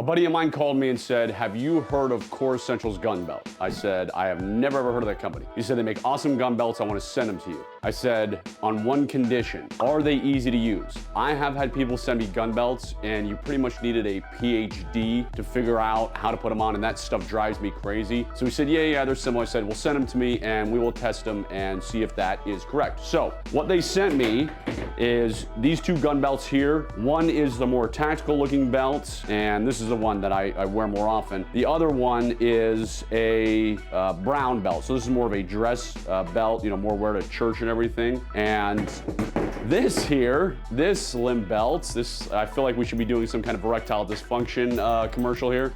A buddy of mine called me and said, have you heard of Core Essentials gun belt? I said, I have never ever heard of that company. He said, they make awesome gun belts. I want to send them to you. I said, on one condition, are they easy to use? I have had people send me gun belts and you pretty much needed a PhD to figure out how to put them on, and that stuff drives me crazy. So he said, yeah, they're similar. I said, well, send them to me and we will test them and see if that is correct. So what they sent me is these two gun belts here. One is the more tactical looking belt, and this is the one that I wear more often. The other one is a brown belt. So this is more of a dress belt, you know, more wear to church and everything. And this here, this slim belt, I feel like we should be doing some kind of erectile dysfunction commercial here.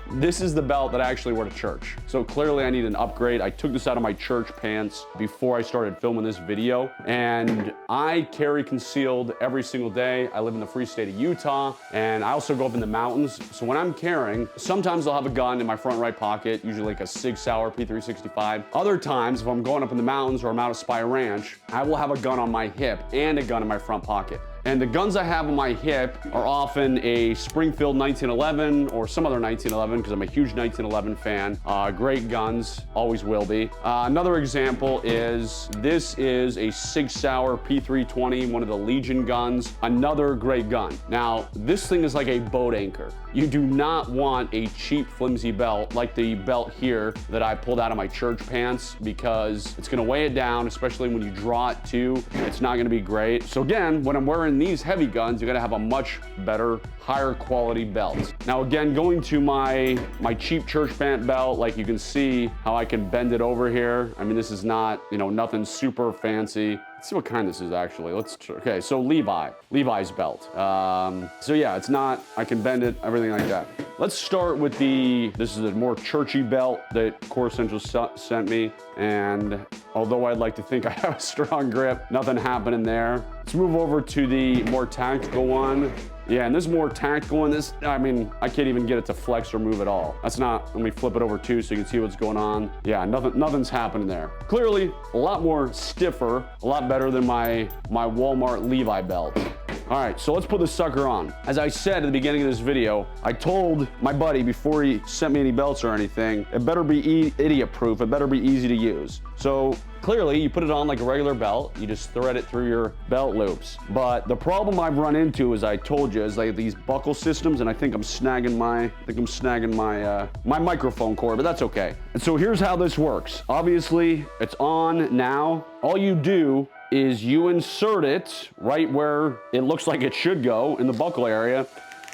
This is the belt that I actually wear to church. So clearly I need an upgrade. I took this out of my church pants before I started filming this video, and I carry concealed every single day. I live in the free state of Utah, and I also go up in the mountains. So when I'm carrying, sometimes I'll have a gun in my front right pocket, usually like a Sig Sauer P365. Other times, if I'm going up in the mountains or I'm out at Spy Ranch, I will have a gun on my hip and a gun in my front pocket. And the guns I have on my hip are often a Springfield 1911 or some other 1911, because I'm a huge 1911 fan. Great guns, always will be. Another example is, this is a Sig Sauer P320, one of the Legion guns, another great gun. Now, this thing is like a boat anchor. You do not want a cheap, flimsy belt like the belt here that I pulled out of my church pants, because it's gonna weigh it down, especially when you draw it too. It's not gonna be great. So again, when I'm wearing these heavy guns, you're gonna have a much better, higher quality belt. Now again, going to my cheap church pant belt, like you can see how I can bend it over here. I mean, this is not, you know, nothing super fancy. Let's see what kind this is actually. Okay, so Levi's belt. So yeah, it's not, I can bend it, everything like that. Let's start with this is a more churchy belt that Core Essentials sent me. And although I'd like to think I have a strong grip, nothing happening there. Let's move over to the more tactical one. Yeah, and this more tactical one, I mean, I can't even get it to flex or move at all. That's not, let me flip it over too so you can see what's going on. Yeah, nothing's happening there. Clearly, a lot more stiffer, a lot better than my Walmart Levi belt. All right, so let's put this sucker on. As I said at the beginning of this video, I told my buddy before he sent me any belts or anything, it better be idiot-proof, it better be easy to use. So clearly, you put it on like a regular belt, you just thread it through your belt loops. But the problem I've run into, as I told you, is like these buckle systems, and I think I'm snagging my microphone cord, but that's okay. And so here's how this works. Obviously, it's on now. All you do is you insert it right where it looks like it should go in the buckle area,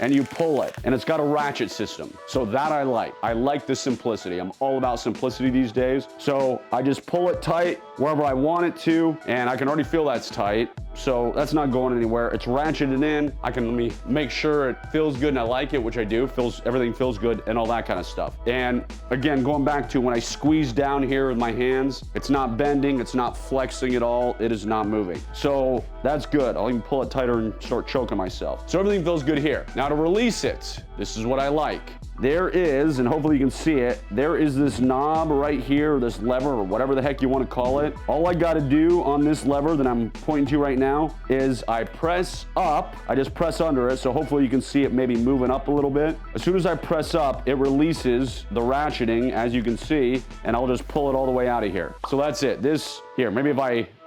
and you pull it, and it's got a ratchet system. So that I like the simplicity. I'm all about simplicity these days. So I just pull it tight wherever I want it to, and I can already feel that's tight. So that's not going anywhere. It's ratcheted in. Let me make sure it feels good and I like it, which I do. Everything feels good and all that kind of stuff. And again, going back to when I squeeze down here with my hands, it's not bending, it's not flexing at all, it is not moving. So that's good. I'll even pull it tighter and start choking myself. So everything feels good here. Now to release it, this is what I like. There is, and hopefully you can see it, there is this knob right here, or this lever, or whatever the heck you want to call it. All I got to do on this lever that I'm pointing to right now is I press up. I just press under it, so hopefully you can see it maybe moving up a little bit. As soon as I press up, it releases the ratcheting, as you can see, and I'll just pull it all the way out of here. So that's it. This, here, maybe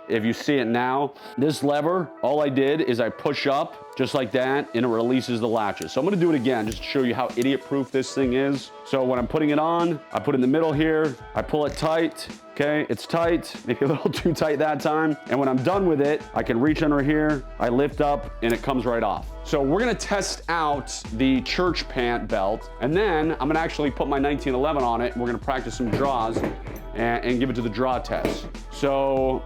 if you see it now, this lever, all I did is I push up just like that, and it releases the latches. So I'm gonna do it again just to show you how idiot-proof this thing is. So when I'm putting it on, I put it in the middle here, I pull it tight, okay? It's tight, maybe a little too tight that time. And when I'm done with it, I can reach under here, I lift up, and it comes right off. So we're gonna test out the church pant belt, and then I'm gonna actually put my 1911 on it, and we're gonna practice some draws and give it to the draw test. So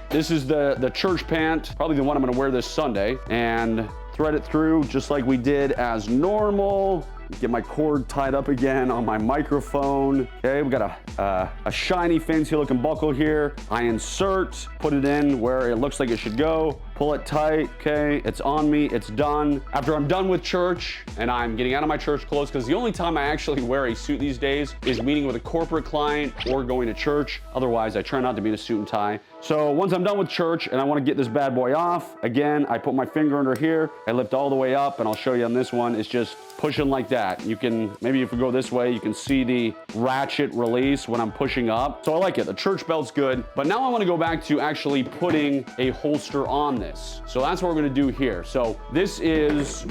this is the church pant, probably the one I'm gonna wear this Sunday, and thread it through just like we did as normal. Get my cord tied up again on my microphone. Okay, we got a shiny, fancy looking buckle here. I insert, put it in where it looks like it should go, pull it tight, okay, it's on me, it's done. After I'm done with church and I'm getting out of my church clothes, because the only time I actually wear a suit these days is meeting with a corporate client or going to church. Otherwise, I try not to be in a suit and tie. So once I'm done with church and I want to get this bad boy off, again, I put my finger under here, I lift all the way up, and I'll show you on this one, it's just pushing like that. You can, maybe if we go this way, you can see the ratchet release when I'm pushing up. So I like it, the church belt's good, but now I want to go back to actually putting a holster on this. So that's what we're going to do here. So this is,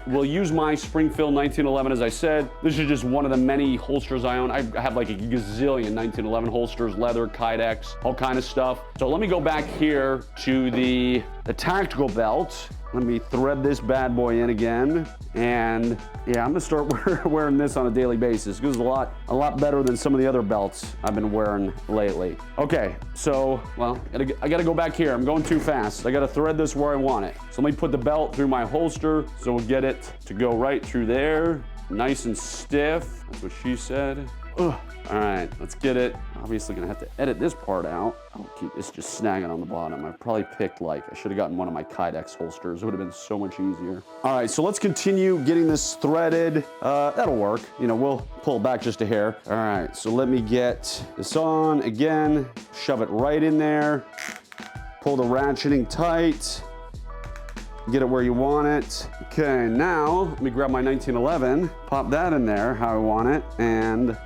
we'll use my Springfield 1911, as I said. This is just one of the many holsters I own. I have like a gazillion 1911 holsters, leather, Kydex, all kind of stuff. So let me go back here to the tactical belt. Let me thread this bad boy in again. And yeah, I'm gonna start wearing this on a daily basis. This is a lot better than some of the other belts I've been wearing lately. Okay, so, well, I gotta go back here. I'm going too fast. I gotta thread this where I want it. So let me put the belt through my holster. So we'll get it to go right through there. Nice and stiff. That's what she said. Ugh. All right, let's get it. Obviously gonna have to edit this part out. I'll keep this just snagging on the bottom. I probably picked I should have gotten one of my Kydex holsters. It would have been so much easier. All right, so let's continue getting this threaded. That'll work. You know, we'll pull it back just a hair. All right, so let me get this on again. Shove it right in there. Pull the ratcheting tight. Get it where you want it. Okay, now let me grab my 1911, pop that in there how I want it, and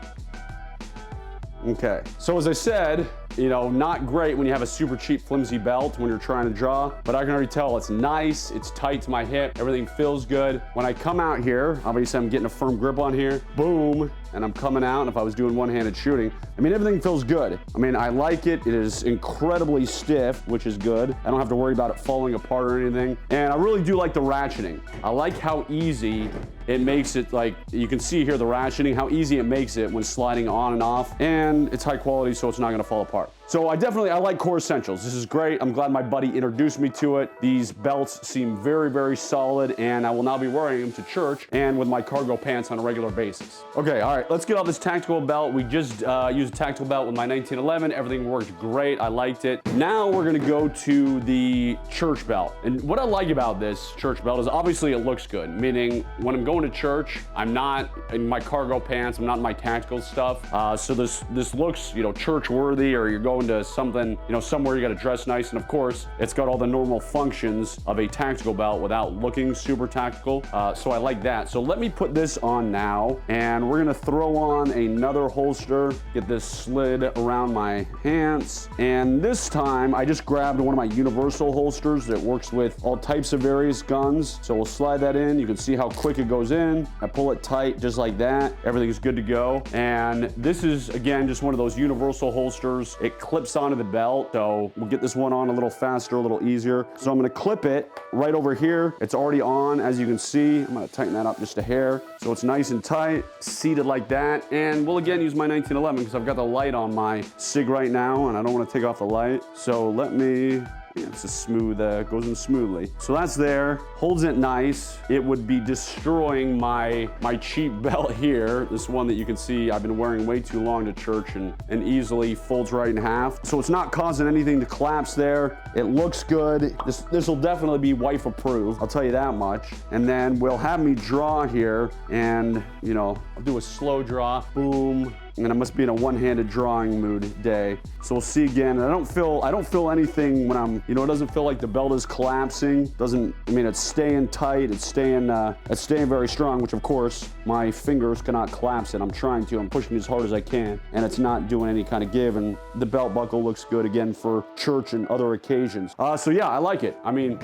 okay. So as I said, you know, not great when you have a super cheap flimsy belt when you're trying to draw, but I can already tell it's nice, it's tight to my hip, everything feels good. When I come out here, obviously I'm getting a firm grip on here, boom, and I'm coming out, and if I was doing one-handed shooting, I mean, everything feels good. I mean, I like it. It is incredibly stiff, which is good. I don't have to worry about it falling apart or anything. And I really do like the ratcheting. I like how easy it makes it, like, you can see here the ratcheting, how easy it makes it when sliding on and off, and it's high quality, so it's not gonna fall apart. So I like Core Essentials. This is great. I'm glad my buddy introduced me to it. These belts seem very, very solid, and I will now be wearing them to church and with my cargo pants on a regular basis. Okay, all right, let's get off this tactical belt. We just used a tactical belt with my 1911. Everything worked great. I liked it. Now we're gonna go to the church belt. And what I like about this church belt is obviously it looks good, meaning when I'm going to church, I'm not in my cargo pants, I'm not in my tactical stuff. So this looks, you know, church worthy, or you're going to something, you know, somewhere you got to dress nice, and of course it's got all the normal functions of a tactical belt without looking super tactical. So I like that. So let me put this on now, and we're gonna throw on another holster, get this slid around my hands, and this time I just grabbed one of my universal holsters that works with all types of various guns. So we'll slide that in. You can see how quick it goes in. I pull it tight just like that. Everything is good to go. And this is, again, just one of those universal holsters. It clips onto the belt, so we'll get this one on a little faster, a little easier. So I'm gonna clip it right over here. It's already on, as you can see. I'm gonna tighten that up just a hair, so it's nice and tight, seated like that. And we'll again use my 1911 because I've got the light on my SIG right now, and I don't wanna take off the light. So let me, yeah, it's a smooth, goes in smoothly. So that's there, holds it nice. It would be destroying my cheap belt here. This one that you can see I've been wearing way too long to church, and easily folds right in half. So it's not causing anything to collapse there. It looks good. This will definitely be wife approved, I'll tell you that much. And then we'll have me draw here, and you know, I'll do a slow draw, boom. And I must be in a one-handed drawing mood day. So we'll see again. And I don't feel anything when I'm, you know, it doesn't feel like the belt is collapsing. I mean, it's staying tight, it's staying very strong, which of course, my fingers cannot collapse it. I'm trying to, I'm pushing as hard as I can, and it's not doing any kind of give, and the belt buckle looks good again for church and other occasions. So yeah, I like it. I mean,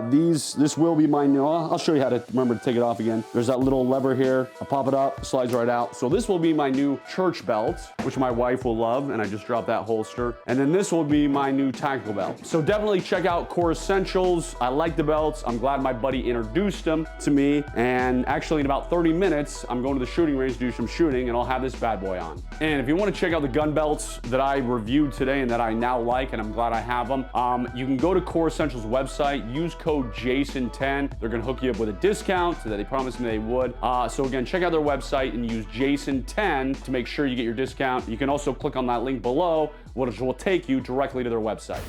this will be my new, I'll show you how to remember to take it off again. There's that little lever here. I pop it up, slides right out. So this will be my new church belt, which my wife will love, and I just dropped that holster. And then this will be my new tactical belt. So definitely check out Core Essentials. I like the belts. I'm glad my buddy introduced them to me. And actually in about 30 minutes, I'm going to the shooting range to do some shooting, and I'll have this bad boy on. And if you want to check out the gun belts that I reviewed today and that I now like, and I'm glad I have them, you can go to Core Essentials website, use code JASON10. They're gonna hook you up with a discount so that they promised me they would. So again, check out their website and use JASON10 to make sure you get your discount. You can also click on that link below, which will take you directly to their website.